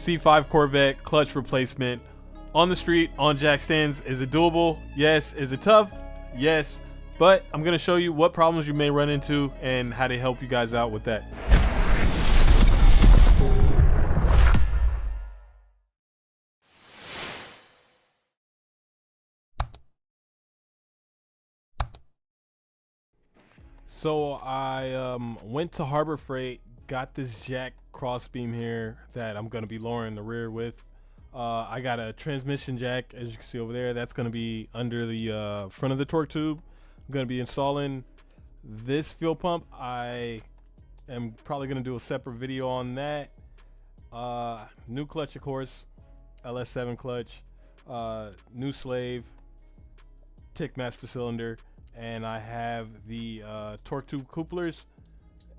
C5 Corvette clutch replacement on the street on jack stands. Is it doable? Yes. Is it tough? Yes. But I'm going to show you what problems you may run into and how to help you guys out with that. So I went to Harbor Freight, got this jack crossbeam here that I'm going to be lowering the rear with. I got a transmission jack, as you can see over there. That's going to be under the front of the torque tube. I'm going to be installing this fuel pump. I am probably going to do a separate video on that. New clutch, of course, LS7 clutch, new slave, tick master cylinder, and I have the torque tube couplers,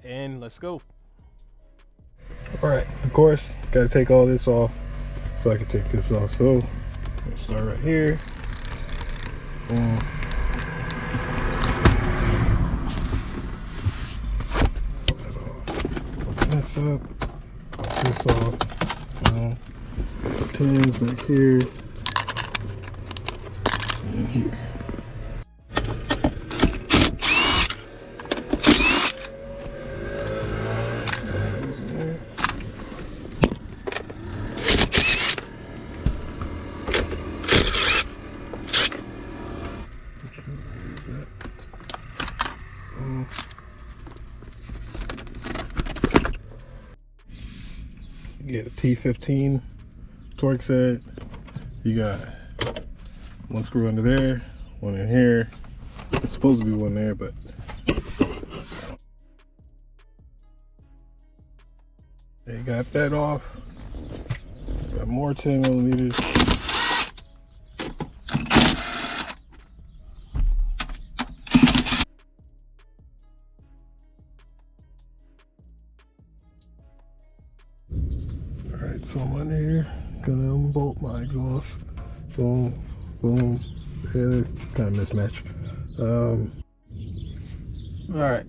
and let's go. All right, of course, got to take all this off so I can take this off. So I'm gonna start right here. Boom. Open this up. Pop this off. Boom. Pins back here and here. Get a T15 torque set. You got one screw under there, one in here. It's supposed to be one there, but they got that off. Got more 10 millimeters. Alright, so I'm under here, gonna unbolt my exhaust. Boom, boom. Yeah, kind of mismatch. Alright.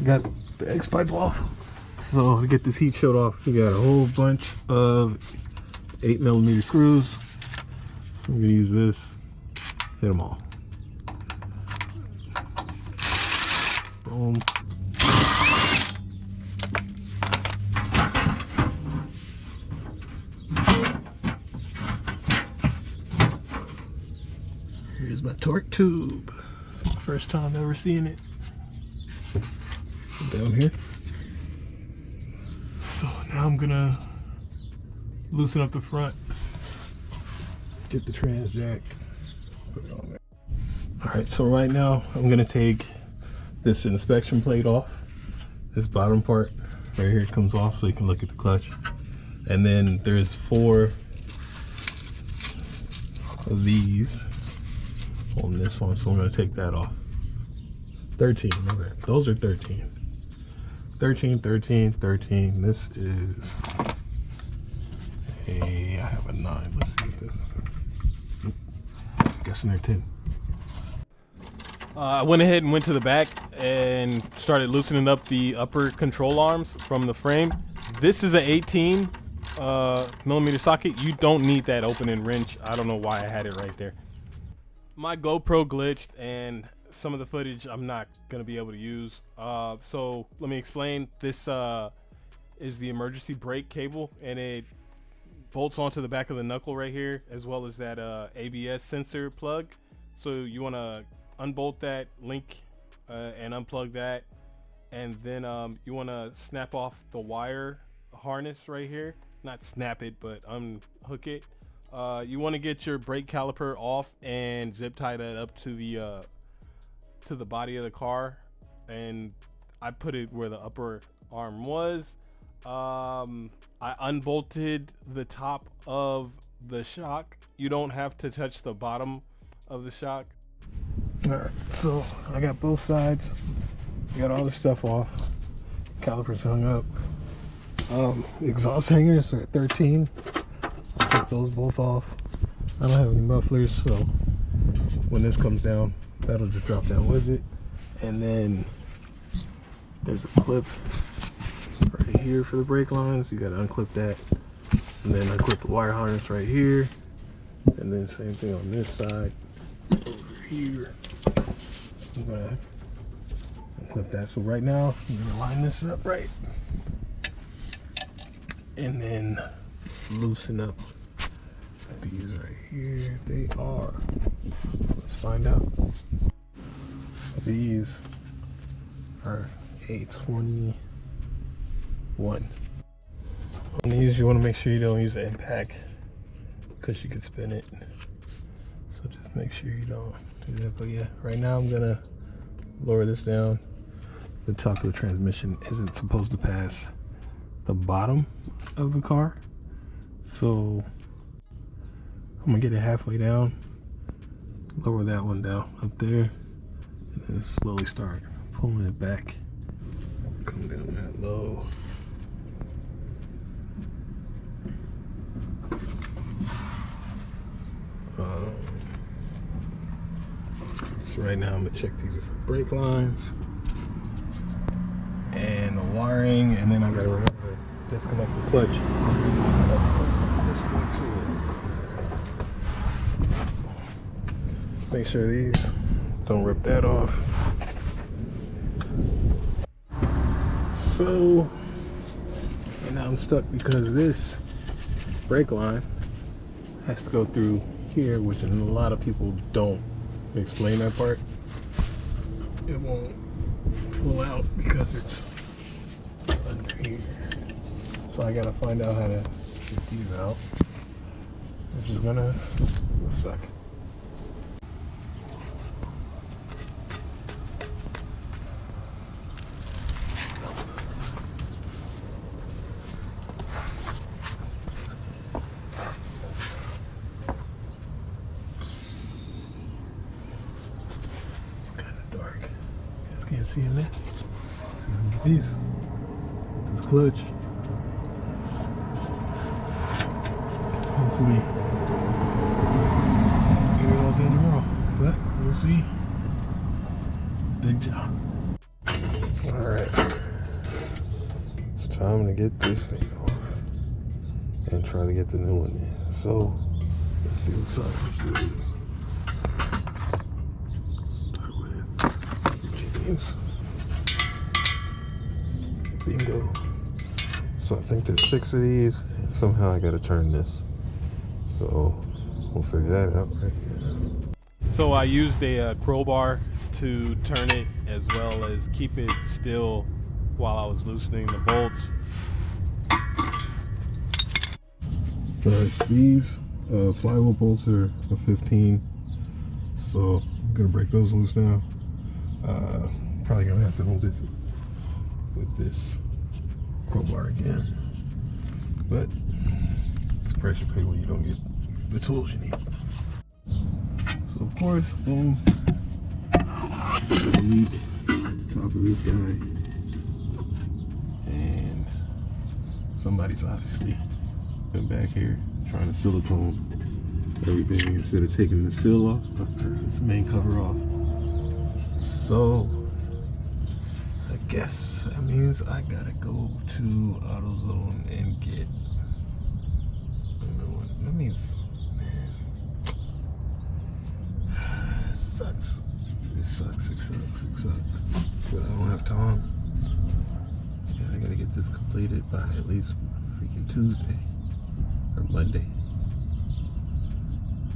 Got the X pipe off. So to get this heat shield off, we got a whole bunch of 8mm screws. So I'm gonna use this, hit them all. Boom. Here's my torque tube. It's my first time ever seeing it. Down here. So now I'm gonna loosen up the front. Get the trans jack. Put it on there. Alright, so right now I'm gonna take this inspection plate off. This bottom part right here comes off so you can look at the clutch. And then there's 4 of these on this one, so I'm going to take that off. 13, okay. Those are 13. 13, 13, 13. This is a, I have a 9. Let's see what this is. I'm guessing they're 10. I went ahead and went to the back and started loosening up the upper control arms from the frame. This is an 18 millimeter socket. You don't need that opening wrench. I don't know why I had it right there. My GoPro glitched and some of the footage I'm not going to be able to use. So let me explain. This is the emergency brake cable, and it bolts onto the back of the knuckle right here, as well as that ABS sensor plug. So you want to unbolt that link and unplug that, and then you want to snap off the wire harness right here. Not snap it, but unhook it. You want to get your brake caliper off and zip tie that up to the body of the car, and I put it where the upper arm was. I unbolted the top of the shock. You don't have to touch the bottom of the shock. Alright, so I got both sides. I got all the stuff off. Calipers hung up. Exhaust hangers are at 13. I'll take those both off. I don't have any mufflers, so when this comes down, that'll just drop down with it. And then there's a clip right here for the brake lines. You gotta unclip that, and then unclip the wire harness right here, and then same thing on this side over here. I'm gonna unclip that. So right now I'm gonna line this up right, and then loosen up these right here. They are, let's find out. These are 821. On these, you want to make sure you don't use the impact because you could spin it. So just make sure you don't do that. But yeah, right now I'm gonna lower this down. The top of the transmission isn't supposed to pass the bottom of the car, so I'm gonna get it halfway down, lower that one down up there, and then slowly start pulling it back. Come down that low. So right now I'm gonna check these brake lines and the wiring, and then I gotta remember to disconnect the clutch. Make sure these don't rip that off. So, and now I'm stuck because this brake line has to go through here, which a lot of people don't explain that part. It won't pull out because it's under here. So I gotta find out how to get these out, which is gonna suck. Can't see him there. See if I can get these. Get this clutch. Hopefully get it all done tomorrow. But we'll see. It's a big job. Alright. It's time to get this thing off and try to get the new one in. So let's see what size this is. Bingo. So I think there's 6 of these, and somehow I gotta turn this. So we'll figure that out right now. So I used a crowbar to turn it as well as keep it still while I was loosening the bolts. Alright, these flywheel bolts are a 15, so I'm gonna break those loose now. Probably gonna have to hold it with this crowbar again, but it's pressure pay when you don't get the tools you need. So of course, boom, there's a leak at the top of this guy, and somebody's obviously been back here trying to silicone everything instead of taking the seal off, this main cover off. So I guess that means I gotta go to AutoZone and get another one. That means, man, it sucks. It sucks. It sucks. But I don't have time. And I gotta get this completed by at least freaking Tuesday or Monday.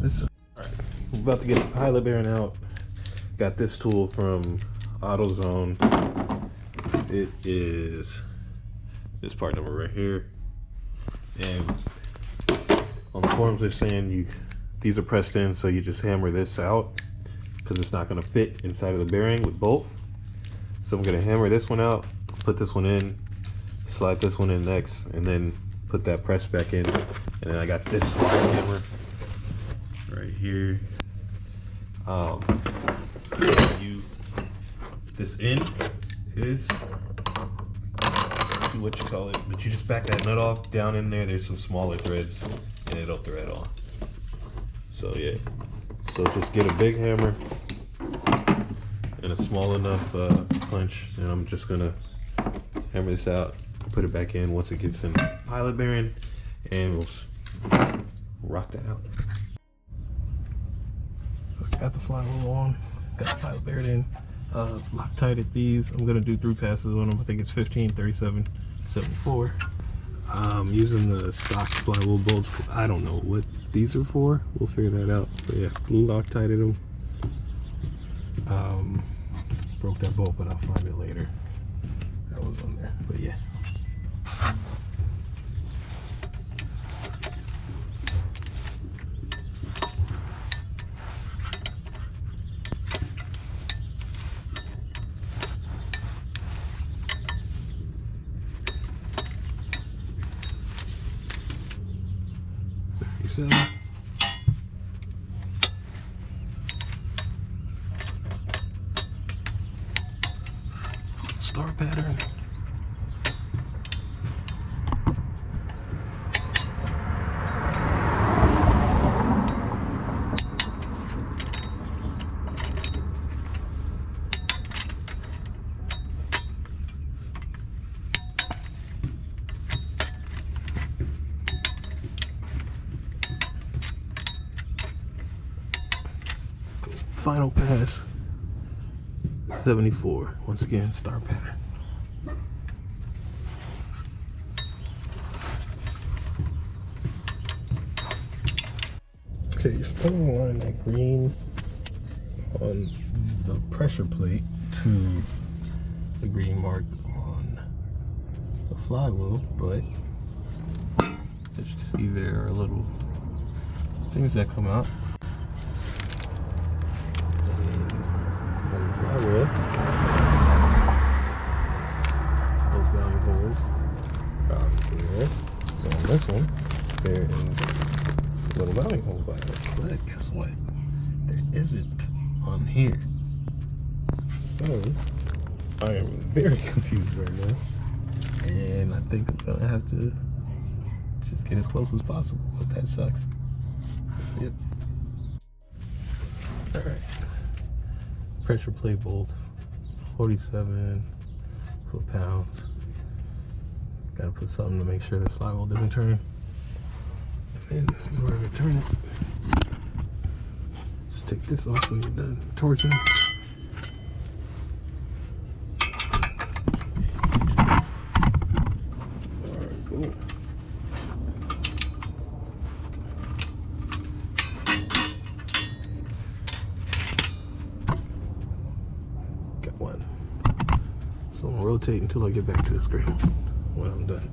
Listen. Alright, I'm about to get the pilot bearing out. Got this tool from AutoZone. It is this part number right here, and on the forums they're saying these are pressed in, so you just hammer this out because it's not going to fit inside of the bearing with both. So I'm going to hammer this one out, put this one in, slide this one in next, and then put that press back in. And then I got this slide hammer right here. This end is what you call it, but you just back that nut off. Down in there's some smaller threads and it'll thread on. So yeah, so just get a big hammer and a small enough punch, and I'm just gonna hammer this out put it back in once it gets in the pilot bearing, and we'll rock that out. So I got the flywheel on, got the pilot bearing in, Loctited these. I'm gonna do 3 passes on them. I think it's 15, 37, 74. Using the stock flywheel bolts because I don't know what these are for. We'll figure that out. But yeah, blue Loctited them. Broke that bolt, but I'll find it later. That was on there, but yeah. Star pattern. Final pass, 74. Once again, star pattern. Okay, you're supposed to line that green on the pressure plate to the green mark on the flywheel, but as you see, there are little things that come out. Flywheel. Those mounting holes are obviously there. So on this one, there is a little mounting hole by it. But guess what? There isn't on here. So I am very confused right now. And I think I'm gonna have to just get as close as possible, but that sucks. So, yep. Alright. Pressure plate bolts, 47 foot-pounds. Gotta put something to make sure the flywheel doesn't turn. And then in order to turn it, just take this off when you're done torching. Alright, cool. So I'm gonna rotate until I get back to the screen when I'm done.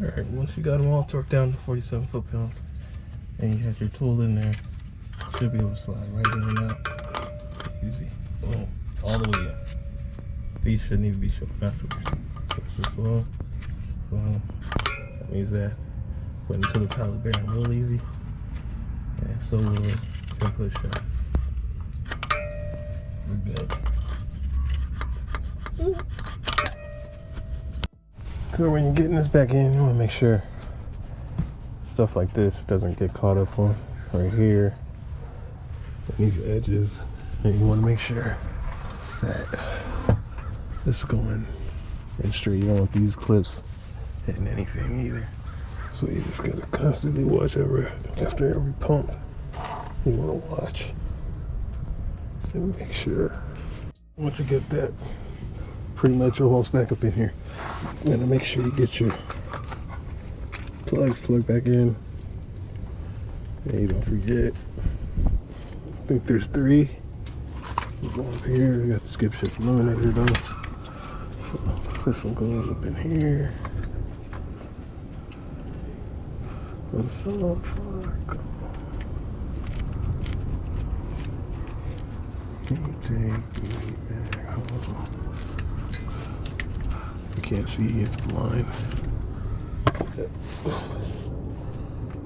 Alright, once you got them all torqued down to 47 foot-pounds and you had your tool in there, you should be able to slide right in and out. Easy. Boom. All the way up. These shouldn't even be showing afterwards. So it's just boom, boom. That means that putting to the pallet bearing real easy. And so will input shot. We're good. So when you're getting this back in, you want to make sure stuff like this doesn't get caught up on right here and these edges, and you want to make sure that this is going in straight. You don't want these clips hitting anything either. So you just gotta constantly watch after every pump. You want to watch and make sure. Once you get that pretty much almost back up in here, you're gonna make sure you get your plugs plugged back in, and you don't forget. I think there's 3. There's one up here. We got the skip shift eliminator though. So this one goes up in here. I'm so far. You can't see, it's blind.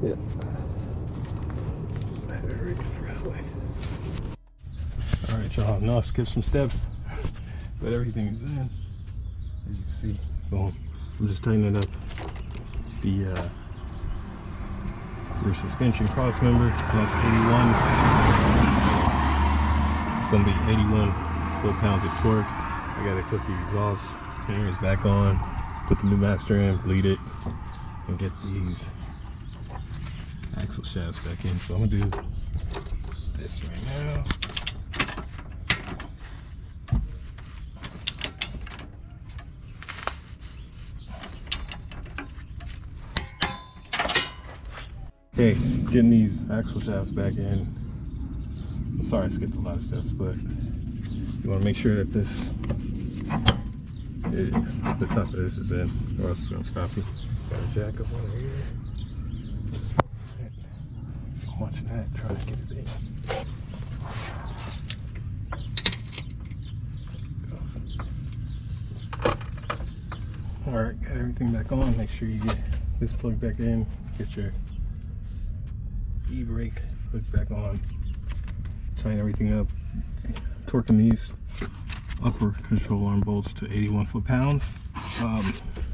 Yep. I had it right the first way. Alright, y'all, now I skipped some steps, but everything is in. As you can see, boom. I'm just tightening up the rear suspension cross member. That's 81. It's gonna be 81 foot-pounds of torque. I gotta put the exhaust bearings back on, put the new master in, bleed it, and get these axle shafts back in. So I'm gonna do this right now. Okay, getting these axle shafts back in. I'm sorry I skipped a lot of steps, but you want to make sure that the top of this is in, or else it's going to stop you. Got a jack up over here. I'm watching that, trying to get it in. Alright, got everything back on. Make sure you get this plug back in, get your e-brake hooked back on, tighten everything up, torquing these upper control arm bolts to 81 foot-pounds.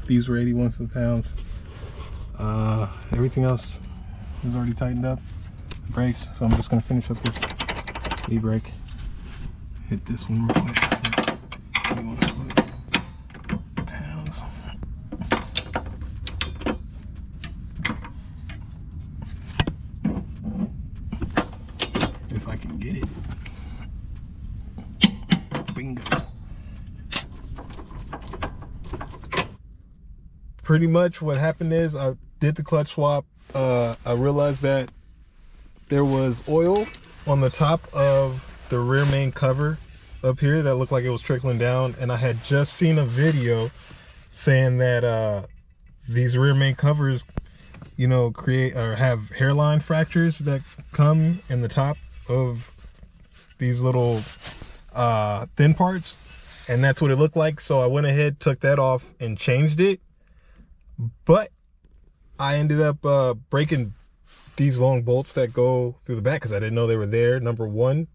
These were 81 foot-pounds. Everything else is already tightened up. Brakes, so I'm just going to finish up this e-brake. Hit this one real quick. 81 foot-pounds. If I can get it. Bingo. Pretty much what happened is I did the clutch swap. I realized that there was oil on the top of the rear main cover up here that looked like it was trickling down, and I had just seen a video saying that these rear main covers, you know, create or have hairline fractures that come in the top of these little thin parts, and that's what it looked like. So I went ahead, took that off and changed it, but I ended up breaking these long bolts that go through the back because I didn't know they were there, number one.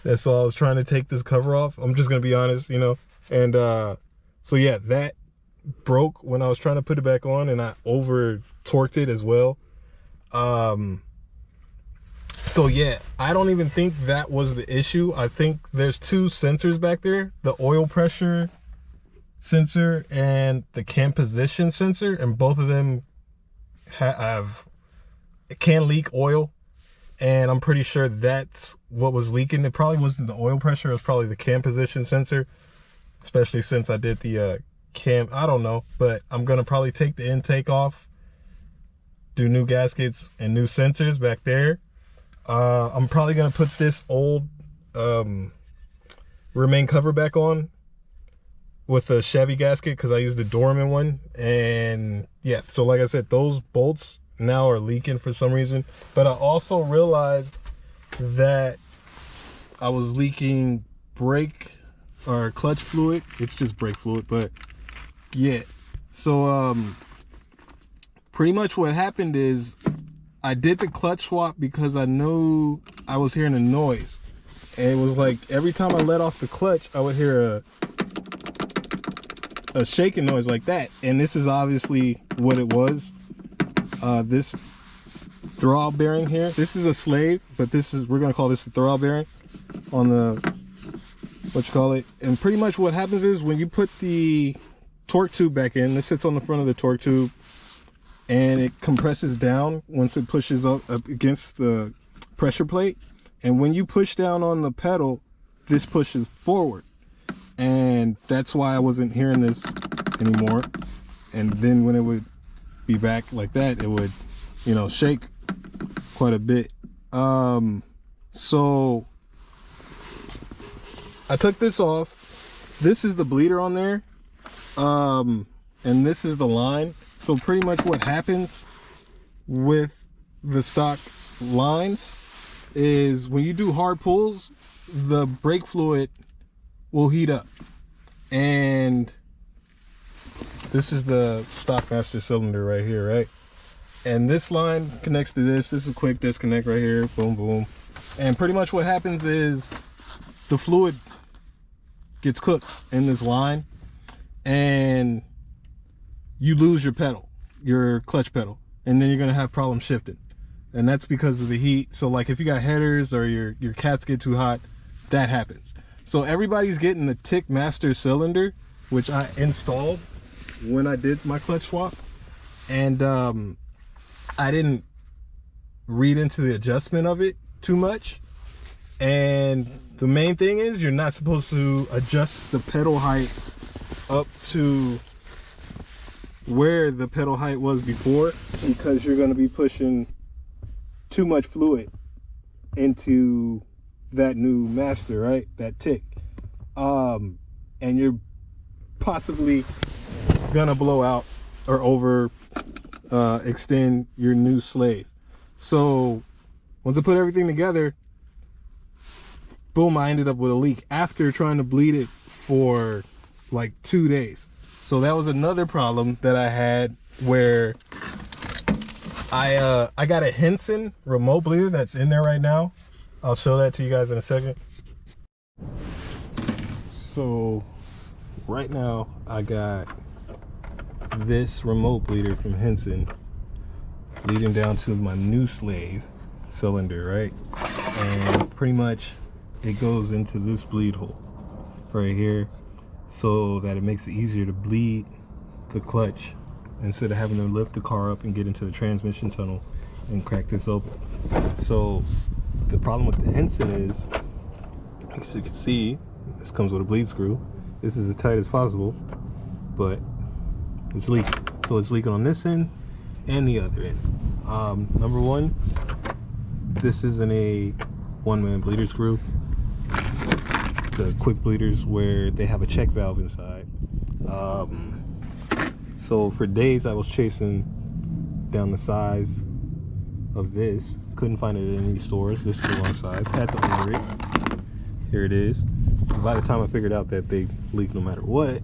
That's all. I was trying to take this cover off, I'm just gonna be honest, you know. And so yeah, that broke when I was trying to put it back on, and I over torqued it as well. So yeah, I don't even think that was the issue. I think there's two sensors back there, the oil pressure sensor and the cam position sensor, and both of them can leak oil, and I'm pretty sure that's what was leaking. It probably wasn't the oil pressure, it was probably the cam position sensor, especially since I did the cam. I don't know, but I'm gonna probably take the intake off, do new gaskets and new sensors back there. I'm probably gonna put this old rear main cover back on with a Chevy gasket because I used the Dorman one. And yeah, so like I said, those bolts now are leaking for some reason. But I also realized that I was leaking brake or clutch fluid. It's just brake fluid, but yeah. So pretty much what happened is I did the clutch swap because I knew I was hearing a noise, and it was like every time I let off the clutch I would hear a shaking noise like that, and this is obviously what it was. This throttle bearing here, this is a slave, but this is, we're gonna call this the throttle bearing on the, what you call it. And pretty much what happens is when you put the torque tube back in, this sits on the front of the torque tube, and it compresses down once it pushes up against the pressure plate. And when you push down on the pedal, this pushes forward, and that's why I wasn't hearing this anymore. And then when it would be back like that, it would, you know, shake quite a bit. So I took this off. This is the bleeder on there, and this is the line. So pretty much what happens with the stock lines is when you do hard pulls, the brake fluid will heat up. And this is the stock master cylinder right here, right? And this line connects to this. This is a quick disconnect right here, boom, boom. And pretty much what happens is the fluid gets cooked in this line, and you lose your pedal, your clutch pedal, and then you're gonna have problems shifting. And that's because of the heat. So like if you got headers or your cats get too hot, that happens. So everybody's getting the Tick Master cylinder, which I installed. when I did my clutch swap, and I didn't read into the adjustment of it too much. And the main thing is you're not supposed to adjust the pedal height up to where the pedal height was before, because you're going to be pushing too much fluid into that new master, right? That tick. And you're possibly gonna blow out or over extend your new slave. So once I put everything together, boom, I ended up with a leak after trying to bleed it for like 2 days. So that was another problem that I had, where I got a Henson remote bleeder that's in there right now. I'll show that to you guys in a second. So right now I got this remote bleeder from Henson leading down to my new slave cylinder, right? And pretty much it goes into this bleed hole right here, so that it makes it easier to bleed the clutch instead of having to lift the car up and get into the transmission tunnel and crack this open. So the problem with the Henson is, as you can see, this comes with a bleed screw. This is as tight as possible, but it's leaking. So it's leaking on this end and the other end. Number one, this isn't a one-man bleeder screw. The quick bleeders where they have a check valve inside. So for days I was chasing down the size of this. Couldn't find it in any stores. This is the wrong size. Had to order it. Here it is. By the time I figured out that they leak no matter what,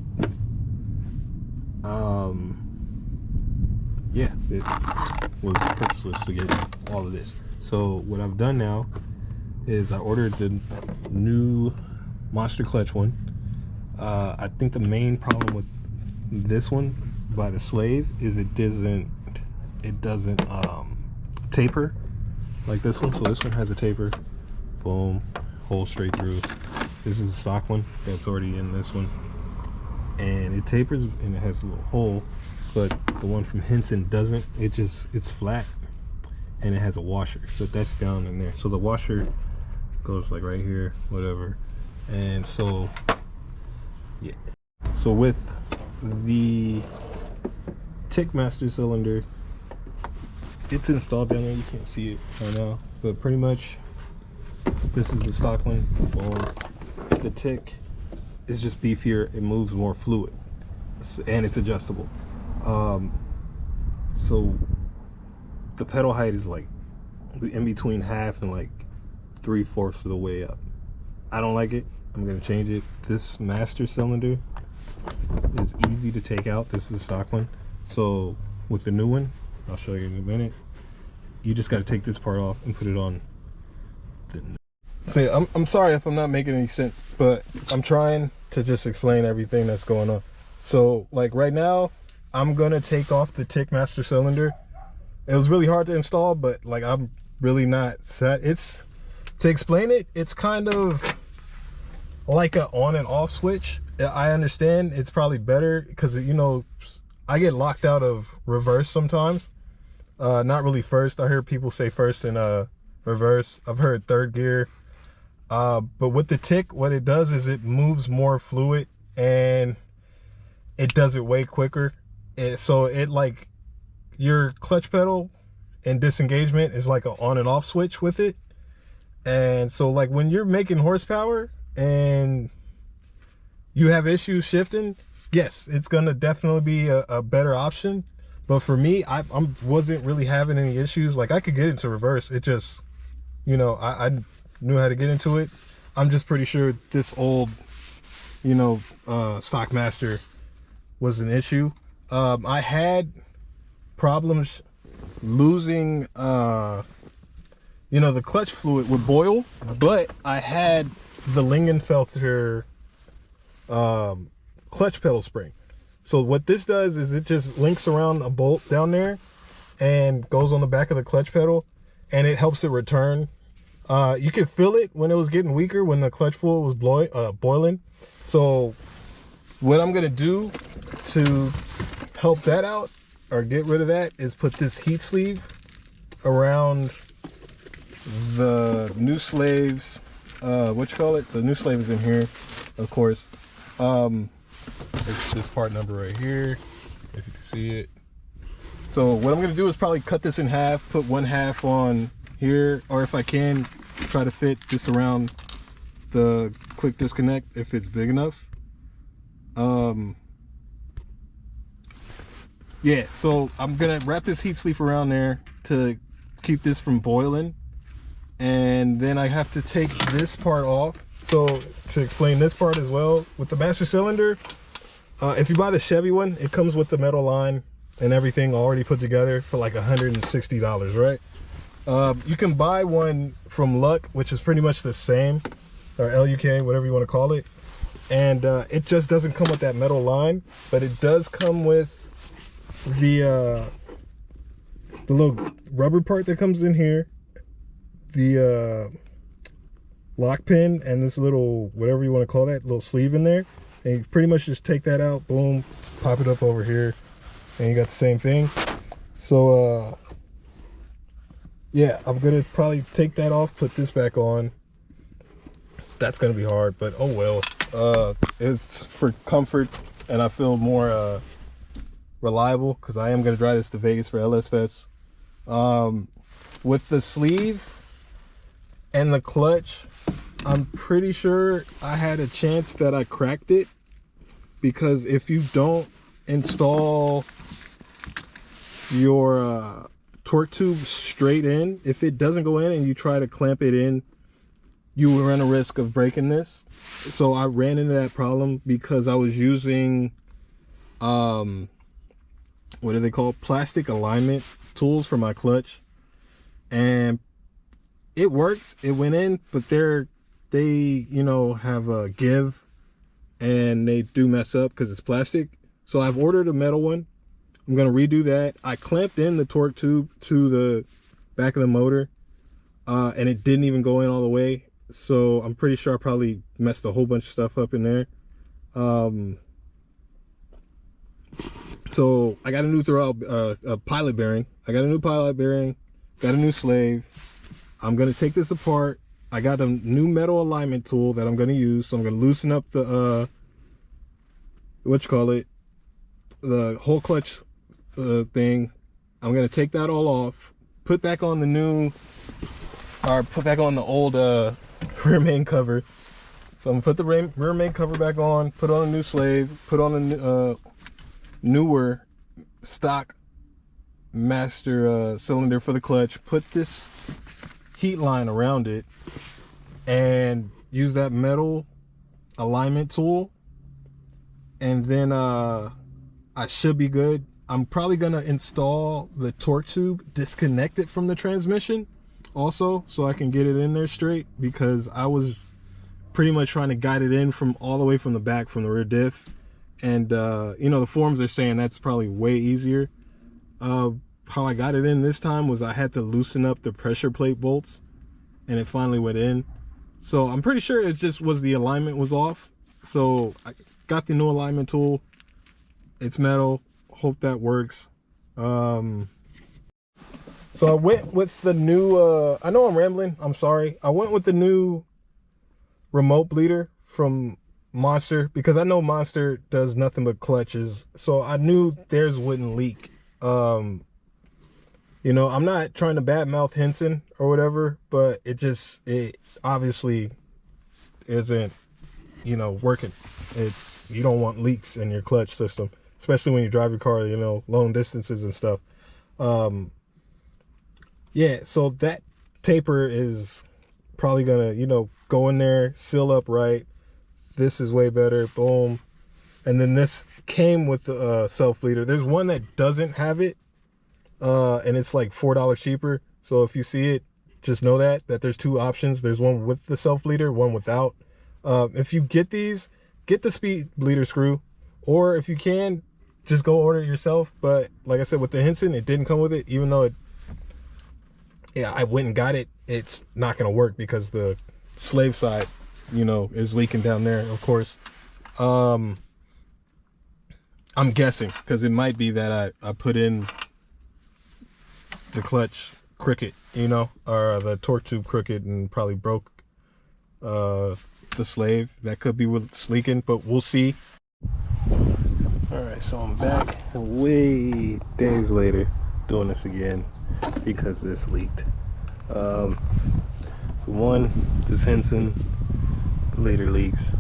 yeah, it was purposeless to get all of this. So what I've done now is I ordered the new monster clutch one. I think the main problem with this one by the slave is it doesn't taper like this one. So this one has a taper. Boom, hole straight through. This is a stock one that's already in this one, and it tapers and it has a little hole. But the one from Henson doesn't. It's flat, and it has a washer, so that's down in there. So the washer goes like right here, whatever. And so yeah, so with the Tickmaster cylinder, it's installed down there. You can't see it right now, but pretty much this is the stock one. Boom. The Tick is just beefier. It moves more fluid, and it's adjustable. So the pedal height is like in between half and like 3/4 of the way up. I don't like it. I'm gonna change it. This master cylinder is easy to take out. This is the stock one. So with the new one, I'll show you in a minute, you just got to take this part off and put it on the new. So I'm sorry if I'm not making any sense, but I'm trying to just explain everything that's going on. So like right now, I'm gonna take off the Tickmaster cylinder. It was really hard to install, but like I'm really not set. It's, to explain it, it's kind of like a on and off switch. I understand it's probably better because, you know, I get locked out of reverse sometimes. Not really first. I heard people say first and reverse. I've heard third gear. But with the Tick, what it does is it moves more fluid and it does it way quicker. So it, like, your clutch pedal and disengagement is like an on and off switch with it. And so like when you're making horsepower and you have issues shifting, yes, it's gonna definitely be a better option. But for me, I wasn't really having any issues. Like I could get into reverse. It just, you know, I knew how to get into it. I'm just pretty sure this old, you know, stock master was an issue. I had problems losing, you know, the clutch fluid would boil, but I had the Ligenfelter clutch pedal spring. So what this does is it just links around a bolt down there and goes on the back of the clutch pedal, and it helps it return. You could feel it when it was getting weaker, when the clutch fluid was boiling. So what I'm gonna do to help that out or get rid of that is put this heat sleeve around the new slaves. What you call it? The new slave is in here, of course. It's this part number right here, if you can see it. So what I'm gonna do is probably cut this in half, put one half on here, or if I can, try to fit this around the quick disconnect if it's big enough. Yeah, so I'm gonna wrap this heat sleeve around there to keep this from boiling, and then I have to take this part off. So to explain this part as well, with the master cylinder, if you buy the Chevy one, it comes with the metal line and everything already put together for like $160, right? You can buy one from Luck, which is pretty much the same, or LUK, whatever you want to call it, and it just doesn't come with that metal line, but it does come with the little rubber part that comes in here, the lock pin, and this little, whatever you want to call that, little sleeve in there, and you pretty much just take that out, boom, pop it up over here, and you got the same thing. So yeah, I'm gonna probably take that off, put this back on. That's gonna be hard, but oh well. It's for comfort, and I feel more reliable because I am gonna drive this to Vegas for LS Fest. With the sleeve and the clutch, I'm pretty sure I had a chance that I cracked it, because if you don't install your torque tube straight in, if it doesn't go in and you try to clamp it in, you will run a risk of breaking this. So I ran into that problem because I was using what do they call, plastic alignment tools for my clutch, and it worked, it went in, but they you know have a give, and they do mess up because it's plastic. So I've ordered a metal one. I'm gonna redo that. I clamped in the torque tube to the back of the motor, and it didn't even go in all the way, so I'm pretty sure I probably messed a whole bunch of stuff up in there. So I got a new a pilot bearing. I got a new pilot bearing, got a new slave. I'm gonna take this apart. I got a new metal alignment tool that I'm gonna use. So I'm gonna loosen up the what you call it, the whole clutch thing. I'm gonna take that all off, put back on the new, or put back on the old rear main cover. So I'm gonna put the rear main cover back on, put on a new slave, put on a newer stock master cylinder for the clutch, put this heat line around it, and use that metal alignment tool, and then I should be good. I'm probably gonna install the torque tube, disconnect it from the transmission also, so I can get it in there straight, because I was pretty much trying to guide it in from all the way from the back, from the rear diff, and you know, the forums are saying that's probably way easier. How I got it in this time was I had to loosen up the pressure plate bolts, and it finally went in. So I'm pretty sure it just was the alignment was off. So I got the new alignment tool. It's metal. Hope that works. So I went with the new I know I'm rambling, I'm sorry. I went with the new remote bleeder from Monster, because I know Monster does nothing but clutches, so I knew theirs wouldn't leak. You know, I'm not trying to badmouth Henson or whatever, but it obviously isn't, you know, working. You don't want leaks in your clutch system, especially when you drive your car, you know, long distances and stuff. Yeah, so that taper is probably gonna, you know, go in there, seal up right. This is way better, boom. And then this came with the self bleeder. There's one that doesn't have it, and it's like $4 cheaper. So if you see it, just know that there's two options. There's one with the self bleeder, one without. If you get these, get the speed bleeder screw, or if you can, just go order it yourself. But like I said, with the Henson, it didn't come with it, even though I went and got it. It's not gonna work because the slave side, you know, is leaking down there, of course. I'm guessing, because it might be that I put in the clutch crooked, you know, or the torque tube crooked and probably broke the slave. That could be what's leaking, but we'll see. Alright, so I'm back way days later doing this again because this leaked. So one, this Henson later leaks,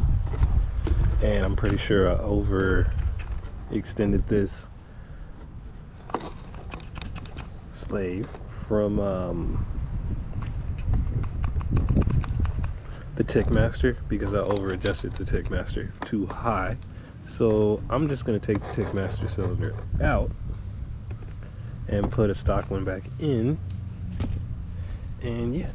and I'm pretty sure I overextended this slave from the Tickmaster because I over adjusted the Tickmaster too high. So I'm just going to take the Tickmaster cylinder out and put a stock one back in, and yeah.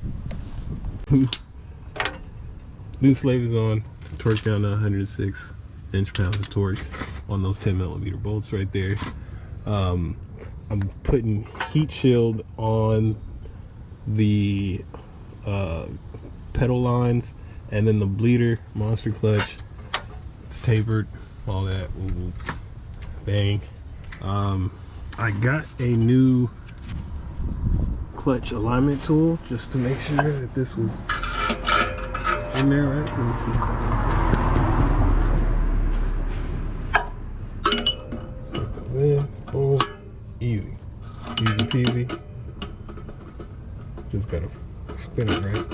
New slave is on, torque down to 106 inch-pounds of torque on those 10mm bolts right there. I'm putting heat shield on the pedal lines, and then the bleeder monster clutch, it's tapered, all that. Ooh, bang. I got a new clutch alignment tool just to make sure that this was in there, right? Let's see. Set those in. Boom. Easy. Easy peasy. Just gotta spin it right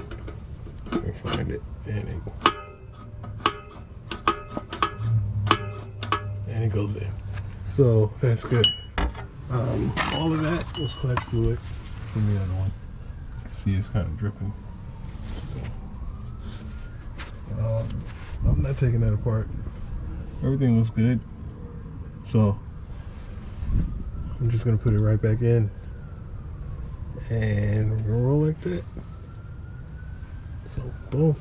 and find it, and it goes in. So that's good. All of that was clutch fluid from the other one. You can see it's kind of dripping. So, I'm not taking that apart. Everything looks good. So I'm just gonna put it right back in, and we're gonna roll like that. So boom.